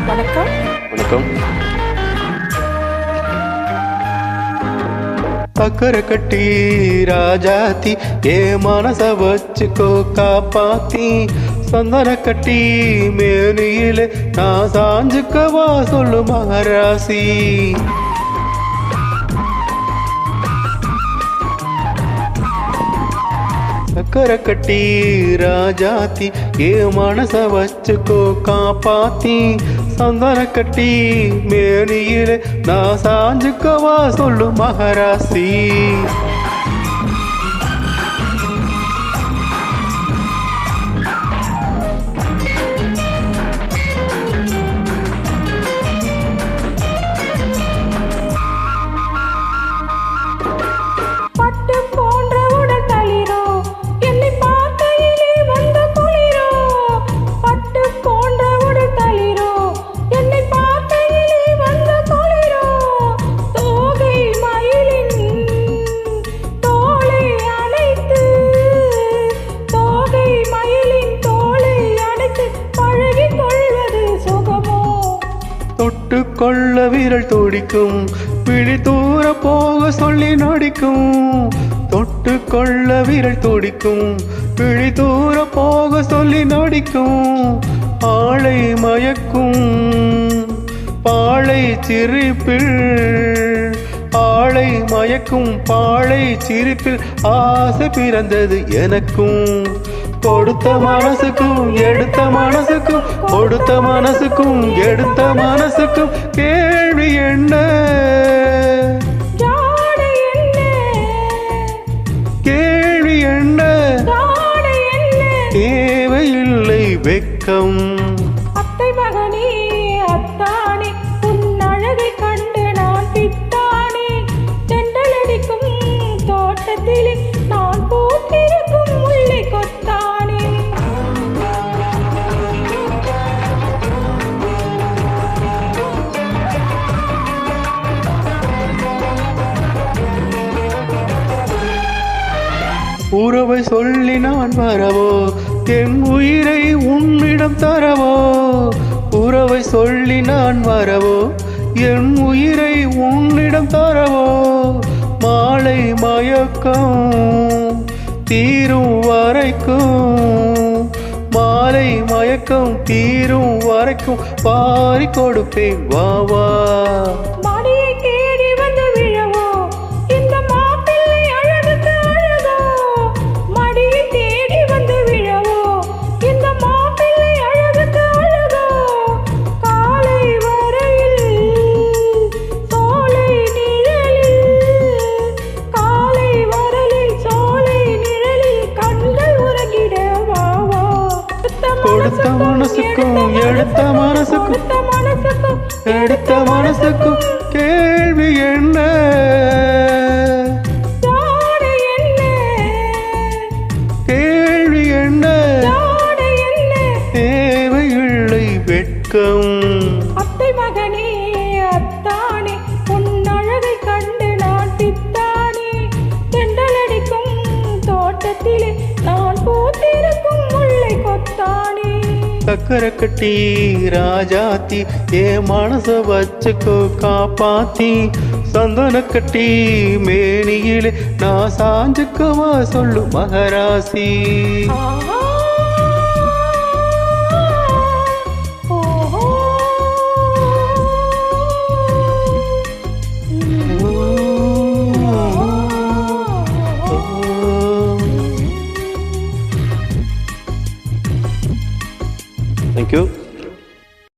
வணக்கம். வணக்கம். சக்கரை கட்டி ராஜாத்தி ஏ மனச வச்சுக்கோ காப்பாத்தி சந்தன கட்டி மேனியிலே நான் சாஞ்சுக்கவா சொல்லு மகராசி. சக்கரை கட்டி ராஜாத்தி ஏ மனச வச்சுக்கோ காப்பாத்தி சந்தன கட்டி மேனியிலே நான் சாஞ்சுக்கவா சொல்லு மகராசி. தொட்டு கொள்ள விரல் துடிக்கும் பிடி தூர போக சொல்லி நடிக்கும். தொட்டு கொள்ள விரல் துடிக்கும் பிடி தூர போக சொல்லி நடிக்கும். ஆளை மயக்கும் பாளை சிரிப்பில் ஆளை மயக்கும் பாளை சிரிப்பில் ஆசை பிறந்தது எனக்கும். கொடுத்த மனசுக்கும் எடுத்த மனசுக்கும் கொடுத்த மனசுக்கும் எடுத்த மனசுக்கும் கேள்வி என்ன கேள்வி என்ன தேவையில்லை வெட்கம். அத்தை மகனே அத்தானே உன் அழகை கண்டு நான் பித்தானே. தென்றலடிக்கும் தோட்டத்திலே நான் போட்டிருக்கும் முல்லை கொத்தானே. உறவை சொல்லி நான் வரவோ என் உயிரை உன்னிடம் தரவோ. உறவை சொல்லி நான் வரவோ என் உயிரை உன்னிடம் தரவோ. மாலை மயக்கம் தீரும் வரைக்கும் மாலை மயக்கம் தீரும் வரைக்கும் பாரி கொடுப்பேன் வா வா. கொடுத்த மனசுக்கும் எடுத்த மனசுக்கும் எடுத்த மனசுக்கும் கேள்வி என்ன கேள்வி என்ன தேவையில்லை வெட்கம். அத்தை மகனே அத்தானே உன் அழகை கண்டு நான் பித்தானே. தென்றலடிக்கும் தோட்டத்திலே நான் பூத்திருக்கும் முல்லை கொத்தானே. சக்கரை கட்டி ராஜாத்தி ஏ மனச வச்சுக்கோ காப்பாத்தி சந்தன கட்டி மேனியிலே நான் சாஞ்சுக்கவா சொல்லு மகராசி. Thank you.